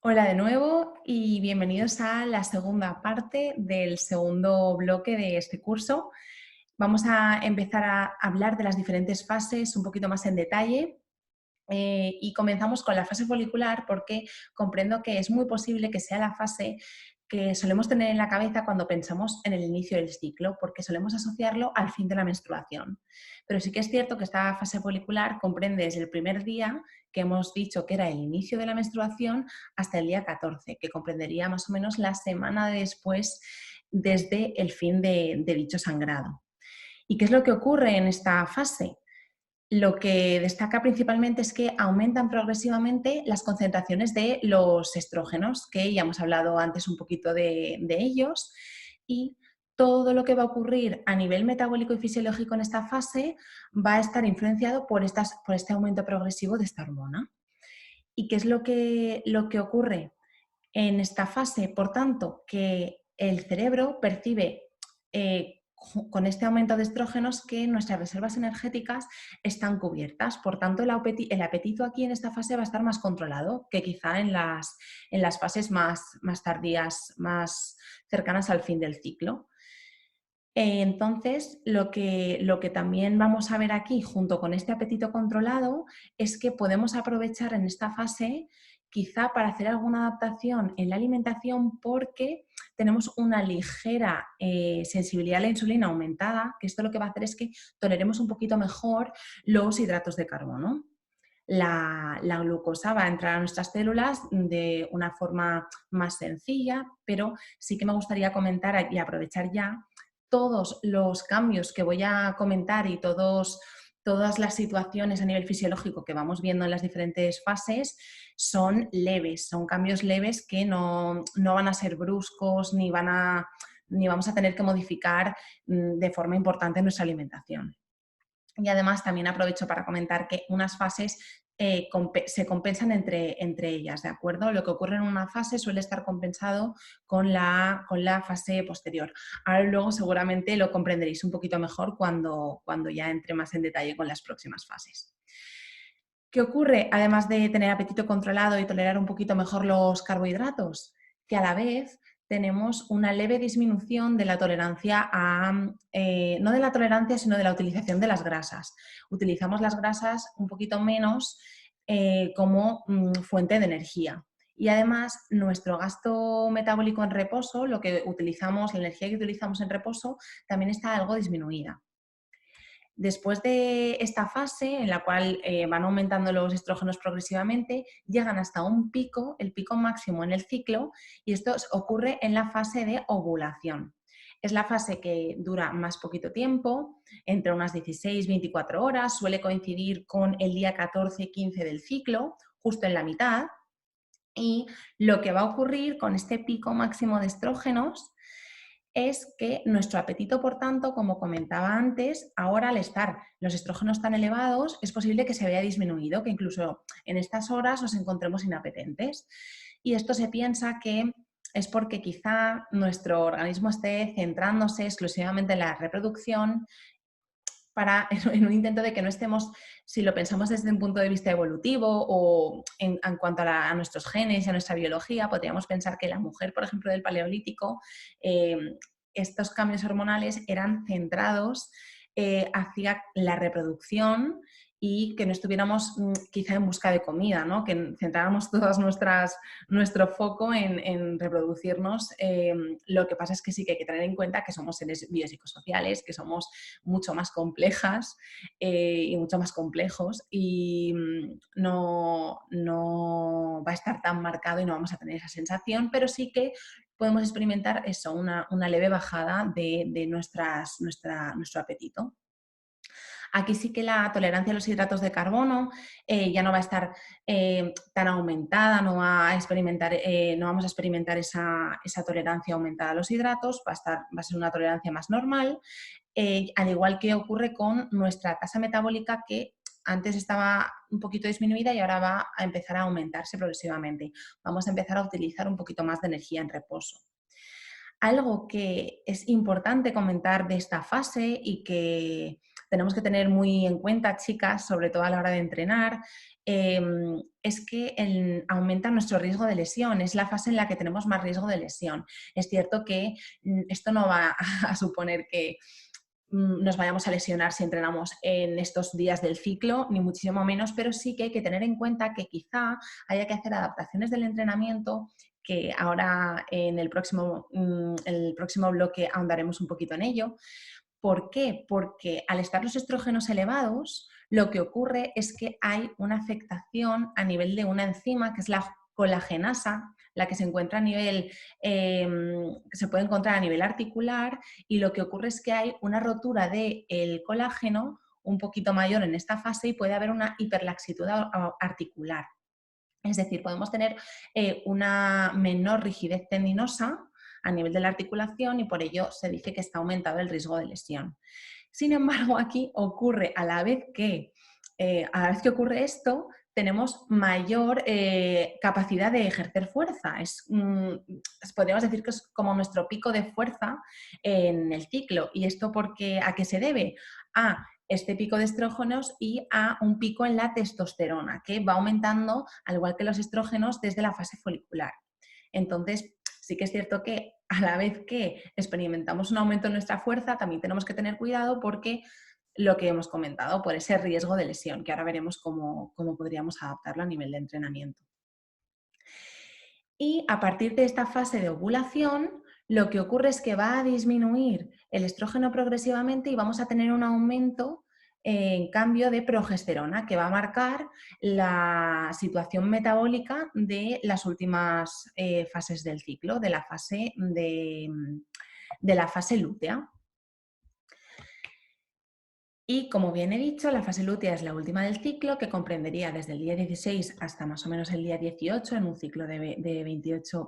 Hola de nuevo y bienvenidos a la segunda parte del segundo bloque de este curso. Vamos a empezar a hablar de las diferentes fases un poquito más en detalle y comenzamos con la fase folicular porque comprendo que es muy posible que sea la fase que solemos tener en la cabeza cuando pensamos en el inicio del ciclo, porque solemos asociarlo al fin de la menstruación. Pero sí que es cierto que esta fase folicular comprende desde el primer día, que hemos dicho que era el inicio de la menstruación, hasta el día 14, que comprendería más o menos la semana después desde el fin de dicho sangrado. ¿Y qué es lo que ocurre en esta fase? Lo que destaca principalmente es que aumentan progresivamente las concentraciones de los estrógenos, que ya hemos hablado antes un poquito de ellos, y todo lo que va a ocurrir a nivel metabólico y fisiológico en esta fase va a estar influenciado por este aumento progresivo de esta hormona. ¿Y qué es lo que ocurre en esta fase? Por tanto, que el cerebro percibe con este aumento de estrógenos que nuestras reservas energéticas están cubiertas. Por tanto, el apetito aquí en esta fase va a estar más controlado que quizá en las fases más tardías, más cercanas al fin del ciclo. Entonces, lo que también vamos a ver aquí, junto con este apetito controlado, es que podemos aprovechar en esta fase quizá para hacer alguna adaptación en la alimentación porque tenemos una ligera sensibilidad a la insulina aumentada, que esto lo que va a hacer es que toleremos un poquito mejor los hidratos de carbono. La glucosa va a entrar a nuestras células de una forma más sencilla, pero sí que me gustaría comentar y aprovechar ya todos los cambios que voy a comentar y todas las situaciones a nivel fisiológico que vamos viendo en las diferentes fases son leves, son cambios leves que no van a ser bruscos ni vamos a tener que modificar de forma importante nuestra alimentación. Y además también aprovecho para comentar que unas fases se compensan entre ellas, ¿de acuerdo? Lo que ocurre en una fase suele estar compensado con la fase posterior. Ahora luego seguramente lo comprenderéis un poquito mejor cuando ya entre más en detalle con las próximas fases. ¿Qué ocurre? Además de tener apetito controlado y tolerar un poquito mejor los carbohidratos, que a la vez tenemos una leve disminución de la tolerancia no de la tolerancia, sino de la utilización de las grasas. Utilizamos las grasas un poquito menos como fuente de energía. Y además, nuestro gasto metabólico en reposo, lo que utilizamos, la energía que utilizamos en reposo, también está algo disminuida. Después de esta fase, en la cual van aumentando los estrógenos progresivamente, llegan hasta un pico, el pico máximo en el ciclo, y esto ocurre en la fase de ovulación. Es la fase que dura más poquito tiempo, entre unas 16 24 horas, suele coincidir con el día 14-15 del ciclo, justo en la mitad, y lo que va a ocurrir con este pico máximo de estrógenos es que nuestro apetito, por tanto, como comentaba antes, ahora al estar los estrógenos tan elevados, es posible que se vea disminuido, que incluso en estas horas nos encontremos inapetentes. Y esto se piensa que es porque quizá nuestro organismo esté centrándose exclusivamente en la reproducción en un intento de que no estemos, si lo pensamos desde un punto de vista evolutivo o en cuanto a nuestros genes y a nuestra biología, podríamos pensar que la mujer, por ejemplo, del Paleolítico, estos cambios hormonales eran centrados hacia la reproducción y que no estuviéramos quizá en busca de comida, ¿no? Que centráramos todas nuestro foco en reproducirnos. Lo que pasa es que sí que hay que tener en cuenta que somos seres biopsicosociales, que somos mucho más complejas y mucho más complejos y no va a estar tan marcado y no vamos a tener esa sensación, pero sí que podemos experimentar eso, una leve bajada de nuestro apetito. Aquí sí que la tolerancia a los hidratos de carbono ya no va a estar tan aumentada, no vamos a experimentar esa tolerancia aumentada a los hidratos, va a ser una tolerancia más normal, al igual que ocurre con nuestra tasa metabólica que antes estaba un poquito disminuida y ahora va a empezar a aumentarse progresivamente. Vamos a empezar a utilizar un poquito más de energía en reposo. Algo que es importante comentar de esta fase y que tenemos que tener muy en cuenta, chicas, sobre todo a la hora de entrenar, es que aumenta nuestro riesgo de lesión, es la fase en la que tenemos más riesgo de lesión. Es cierto que esto no va a suponer que nos vayamos a lesionar si entrenamos en estos días del ciclo, ni muchísimo menos, pero sí que hay que tener en cuenta que quizá haya que hacer adaptaciones del entrenamiento, que ahora en el próximo bloque ahondaremos un poquito en ello. ¿Por qué? Porque al estar los estrógenos elevados, lo que ocurre es que hay una afectación a nivel de una enzima que es la colagenasa, la que se encuentra a nivel, que se puede encontrar a nivel articular, y lo que ocurre es que hay una rotura del colágeno un poquito mayor en esta fase y puede haber una hiperlaxitud articular. Es decir, podemos tener una menor rigidez tendinosa a nivel de la articulación y por ello se dice que está aumentado el riesgo de lesión. Sin embargo, aquí ocurre a la vez que ocurre esto, tenemos mayor capacidad de ejercer fuerza. Podríamos decir que es como nuestro pico de fuerza en el ciclo. ¿Y esto a qué se debe? A este pico de estrógenos y a un pico en la testosterona, que va aumentando, al igual que los estrógenos, desde la fase folicular. Entonces, sí que es cierto que a la vez que experimentamos un aumento en nuestra fuerza, también tenemos que tener cuidado porque lo que hemos comentado, por ese riesgo de lesión, que ahora veremos cómo podríamos adaptarlo a nivel de entrenamiento. Y a partir de esta fase de ovulación, lo que ocurre es que va a disminuir el estrógeno progresivamente y vamos a tener un aumento en cambio de progesterona, que va a marcar la situación metabólica de las últimas fases del ciclo, de la fase lútea. Y como bien he dicho, la fase lútea es la última del ciclo, que comprendería desde el día 16 hasta más o menos el día 18, en un ciclo de 28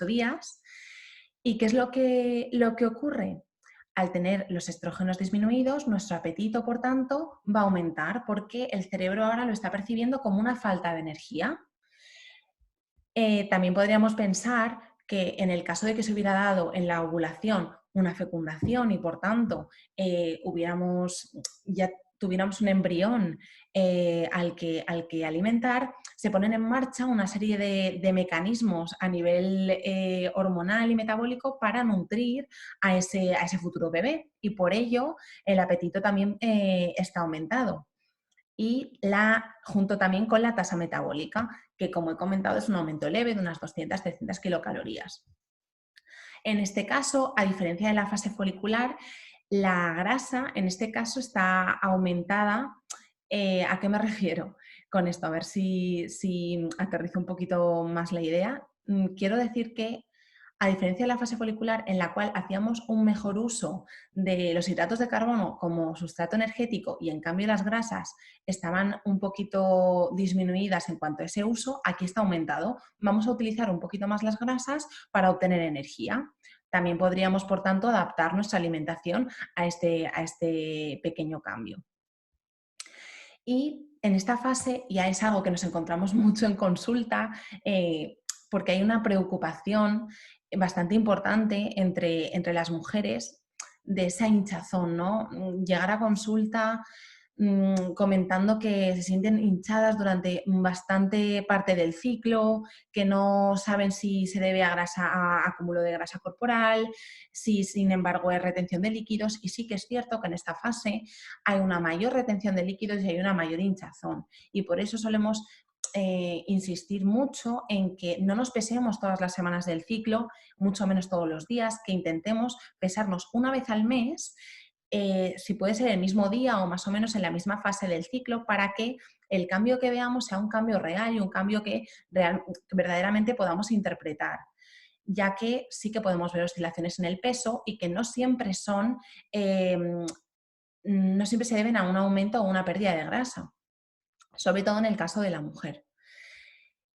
días. ¿Y qué es lo que ocurre? Al tener los estrógenos disminuidos, nuestro apetito, por tanto, va a aumentar porque el cerebro ahora lo está percibiendo como una falta de energía. También podríamos pensar que en el caso de que se hubiera dado en la ovulación una fecundación y por tanto ya tuviéramos un embrión al que alimentar, se ponen en marcha una serie de mecanismos a nivel hormonal y metabólico para nutrir a ese futuro bebé y por ello el apetito también está aumentado y junto también con la tasa metabólica, que como he comentado es un aumento leve de unas 200-300 kilocalorías. En este caso, a diferencia de la fase folicular, la grasa en este caso está aumentada. ¿A qué me refiero con esto? A ver si aterrizo un poquito más la idea. Quiero decir que a diferencia de la fase folicular en la cual hacíamos un mejor uso de los hidratos de carbono como sustrato energético y en cambio las grasas estaban un poquito disminuidas en cuanto a ese uso, aquí está aumentado. Vamos a utilizar un poquito más las grasas para obtener energía. También podríamos, por tanto, adaptar nuestra alimentación a este pequeño cambio. Y en esta fase ya es algo que nos encontramos mucho en consulta, porque hay una preocupación bastante importante entre las mujeres de esa hinchazón, ¿no? Llegar a consulta comentando que se sienten hinchadas durante bastante parte del ciclo, que no saben si se debe a acúmulo de grasa corporal, si sin embargo es retención de líquidos, y sí que es cierto que en esta fase hay una mayor retención de líquidos y hay una mayor hinchazón. Y por eso solemos insistir mucho en que no nos pesemos todas las semanas del ciclo, mucho menos todos los días, que intentemos pesarnos una vez al mes, si puede ser el mismo día o más o menos en la misma fase del ciclo, para que el cambio que veamos sea un cambio real y un cambio que verdaderamente podamos interpretar, ya que sí que podemos ver oscilaciones en el peso y que no siempre no siempre se deben a un aumento o una pérdida de grasa, sobre todo en el caso de la mujer.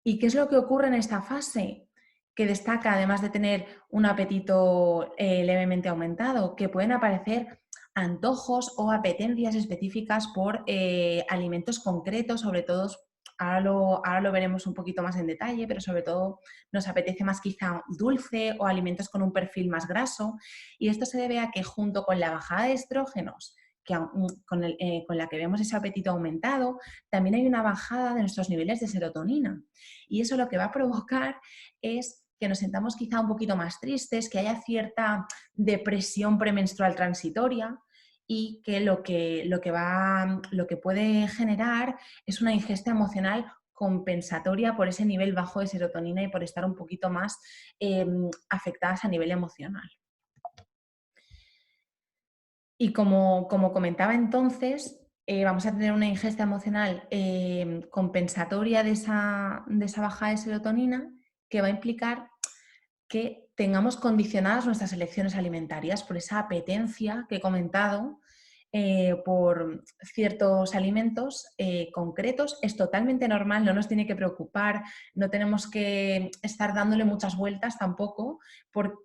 ¿Y qué es lo que ocurre en esta fase? Que destaca, además de tener un apetito levemente aumentado, que pueden aparecer antojos o apetencias específicas por alimentos concretos, sobre todo, ahora lo veremos un poquito más en detalle, pero sobre todo nos apetece más quizá dulce o alimentos con un perfil más graso. Y esto se debe a que junto con la bajada de estrógenos con la que vemos ese apetito aumentado, también hay una bajada de nuestros niveles de serotonina. Y eso lo que va a provocar es que nos sentamos quizá un poquito más tristes, que haya cierta depresión premenstrual transitoria y que lo que puede generar es una ingesta emocional compensatoria por ese nivel bajo de serotonina y por estar un poquito más afectadas a nivel emocional. Y como comentaba entonces, vamos a tener una ingesta emocional compensatoria de esa baja de serotonina que va a implicar que tengamos condicionadas nuestras elecciones alimentarias por esa apetencia que he comentado por ciertos alimentos concretos. Es totalmente normal, no nos tiene que preocupar, no tenemos que estar dándole muchas vueltas tampoco,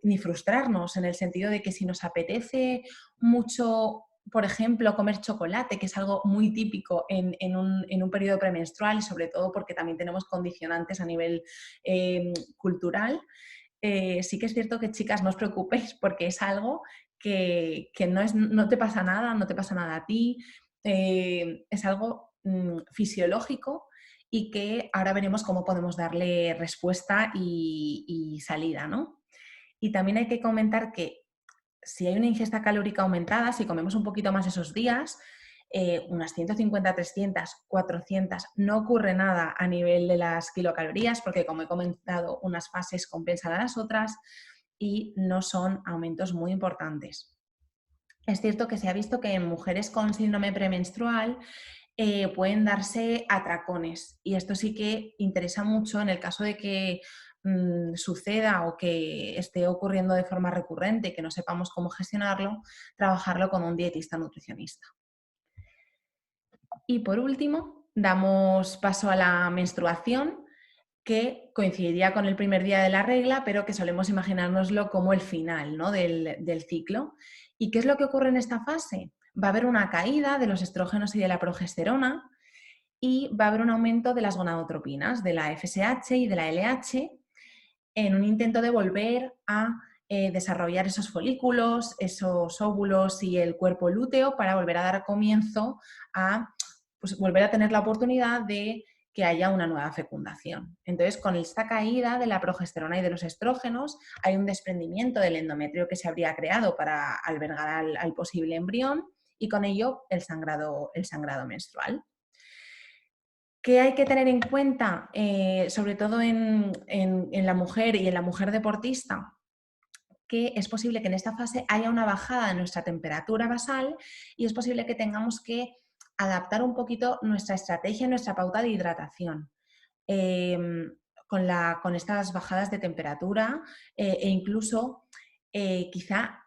ni frustrarnos en el sentido de que si nos apetece mucho, por ejemplo, comer chocolate, que es algo muy típico en un periodo premenstrual y sobre todo porque también tenemos condicionantes a nivel cultural. Sí que es cierto que, chicas, no os preocupéis porque es algo que no te pasa nada, no te pasa nada a ti, es algo fisiológico y que ahora veremos cómo podemos darle respuesta y salida, ¿no? Y también hay que comentar que si hay una ingesta calórica aumentada, si comemos un poquito más esos días, unas 150, 300, 400, no ocurre nada a nivel de las kilocalorías porque, como he comentado, unas fases compensan a las otras y no son aumentos muy importantes. Es cierto que se ha visto que en mujeres con síndrome premenstrual pueden darse atracones y esto sí que interesa mucho en el caso de que suceda o que esté ocurriendo de forma recurrente y que no sepamos cómo gestionarlo, trabajarlo con un dietista nutricionista. Y por último, damos paso a la menstruación, que coincidiría con el primer día de la regla, pero que solemos imaginárnoslo como el final, ¿no?, del ciclo. ¿Y qué es lo que ocurre en esta fase? Va a haber una caída de los estrógenos y de la progesterona y va a haber un aumento de las gonadotropinas, de la FSH y de la LH, en un intento de volver a desarrollar esos folículos, esos óvulos y el cuerpo lúteo para volver a dar comienzo a pues, volver a tener la oportunidad de que haya una nueva fecundación. Entonces, con esta caída de la progesterona y de los estrógenos, hay un desprendimiento del endometrio que se habría creado para albergar al posible embrión y con ello el sangrado menstrual. ¿Qué hay que tener en cuenta, sobre todo en la mujer y en la mujer deportista? Que es posible que en esta fase haya una bajada de nuestra temperatura basal y es posible que tengamos que adaptar un poquito nuestra estrategia, nuestra pauta de hidratación. Con estas bajadas de temperatura e incluso quizá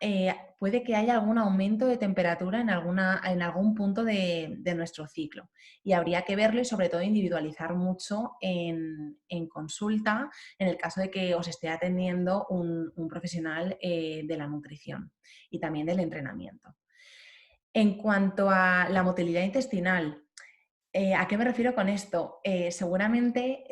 puede que haya algún aumento de temperatura en algún punto de nuestro ciclo y habría que verlo y sobre todo individualizar mucho en consulta en el caso de que os esté atendiendo un profesional de la nutrición y también del entrenamiento. En cuanto a la motilidad intestinal, ¿a qué me refiero con esto? Seguramente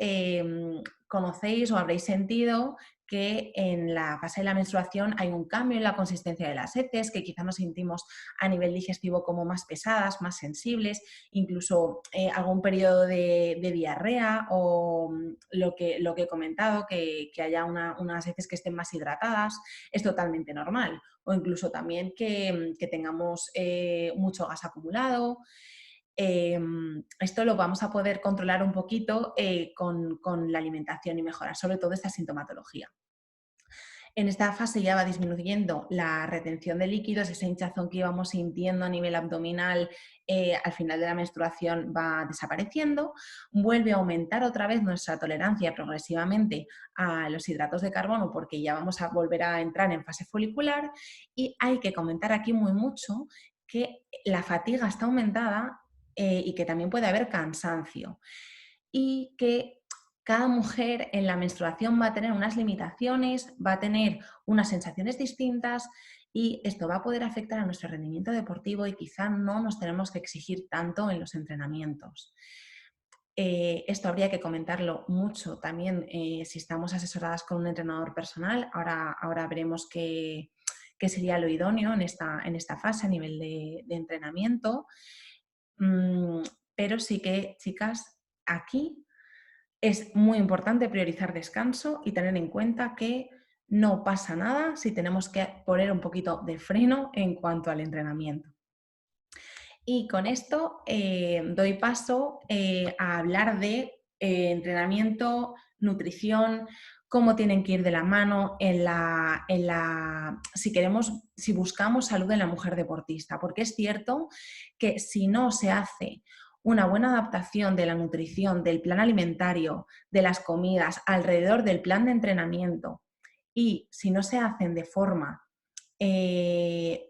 conocéis o habréis sentido que en la fase de la menstruación hay un cambio en la consistencia de las heces, que quizá nos sentimos a nivel digestivo como más pesadas, más sensibles, incluso algún periodo de diarrea o lo que he comentado, que haya unas heces que estén más hidratadas, es totalmente normal. O incluso también que tengamos mucho gas acumulado. Esto lo vamos a poder controlar un poquito con la alimentación y mejorar sobre todo esta sintomatología. En esta fase ya va disminuyendo la retención de líquidos, esa hinchazón que íbamos sintiendo a nivel abdominal al final de la menstruación va desapareciendo, vuelve a aumentar otra vez nuestra tolerancia progresivamente a los hidratos de carbono porque ya vamos a volver a entrar en fase folicular y hay que comentar aquí muy mucho que la fatiga está aumentada y que también puede haber cansancio y que cada mujer en la menstruación va a tener unas limitaciones, va a tener unas sensaciones distintas y esto va a poder afectar a nuestro rendimiento deportivo y quizá no nos tenemos que exigir tanto en los entrenamientos. Esto habría que comentarlo mucho también si estamos asesoradas con un entrenador personal. Ahora veremos qué sería lo idóneo en esta fase a nivel de entrenamiento. Mm, pero sí que, chicas, aquí es muy importante priorizar descanso y tener en cuenta que no pasa nada si tenemos que poner un poquito de freno en cuanto al entrenamiento. Y con esto doy paso a hablar de entrenamiento, nutrición, cómo tienen que ir de la mano si buscamos salud en la mujer deportista, porque es cierto que si no se hace una buena adaptación de la nutrición, del plan alimentario, de las comidas alrededor del plan de entrenamiento, y si no se hacen de forma eh,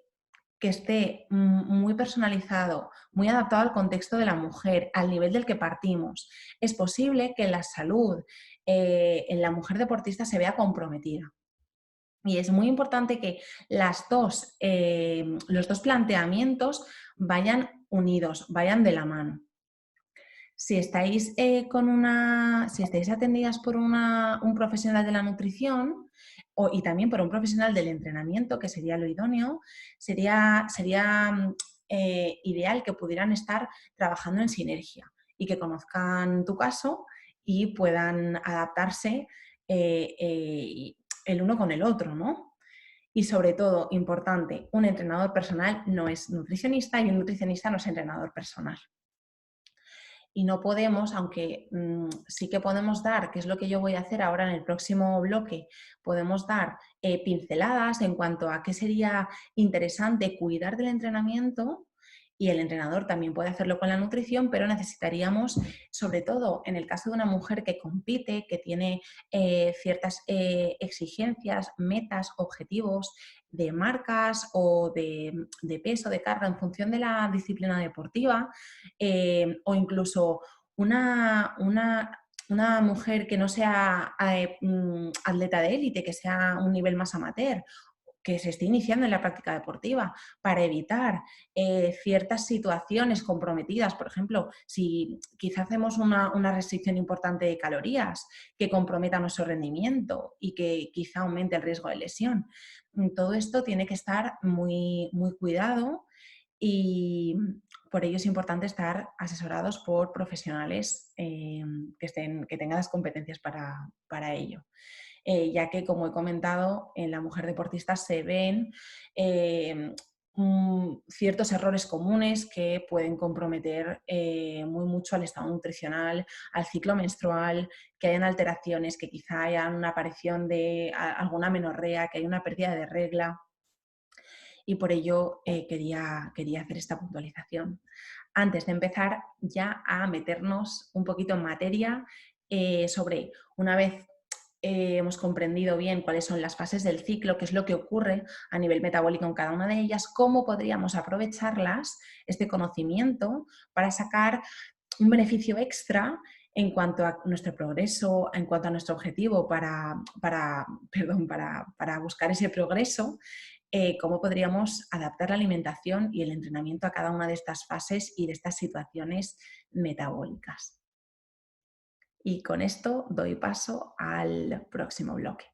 que esté muy personalizado, muy adaptado al contexto de la mujer, al nivel del que partimos, es posible que la salud en la mujer deportista se vea comprometida. Y es muy importante que los dos planteamientos vayan unidos, vayan de la mano. Si estáis, si estáis atendidas por un profesional de la nutrición y también por un profesional del entrenamiento, que sería lo idóneo, sería ideal que pudieran estar trabajando en sinergia y que conozcan tu caso y puedan adaptarse el uno con el otro, ¿no? Y sobre todo, importante, un entrenador personal no es nutricionista y un nutricionista no es entrenador personal. Y no podemos, aunque sí que podemos dar, que es lo que yo voy a hacer ahora en el próximo bloque, podemos dar pinceladas en cuanto a qué sería interesante cuidar del entrenamiento, y el entrenador también puede hacerlo con la nutrición, pero necesitaríamos, sobre todo en el caso de una mujer que compite, que tiene ciertas exigencias, metas, objetivos de marcas o de peso, de carga en función de la disciplina deportiva, o incluso una mujer que no sea atleta de élite, que sea un nivel más amateur, que se esté iniciando en la práctica deportiva, para evitar ciertas situaciones comprometidas. Por ejemplo, si quizá hacemos una restricción importante de calorías que comprometa nuestro rendimiento y que quizá aumente el riesgo de lesión. Todo esto tiene que estar muy, muy cuidado, y por ello es importante estar asesorados por profesionales que tengan las competencias para ello. Ya que, como he comentado, en la mujer deportista se ven ciertos errores comunes que pueden comprometer muy mucho al estado nutricional, al ciclo menstrual, que hayan alteraciones, que quizá haya una aparición de alguna menorrea, que haya una pérdida de regla. Y por ello quería hacer esta puntualización. Antes de empezar ya a meternos un poquito en materia sobre, una vez hemos comprendido bien cuáles son las fases del ciclo, qué es lo que ocurre a nivel metabólico en cada una de ellas, cómo podríamos aprovecharlas, este conocimiento, para sacar un beneficio extra en cuanto a nuestro progreso, en cuanto a nuestro objetivo para buscar ese progreso. Cómo podríamos adaptar la alimentación y el entrenamiento a cada una de estas fases y de estas situaciones metabólicas. Y con esto doy paso al próximo bloque.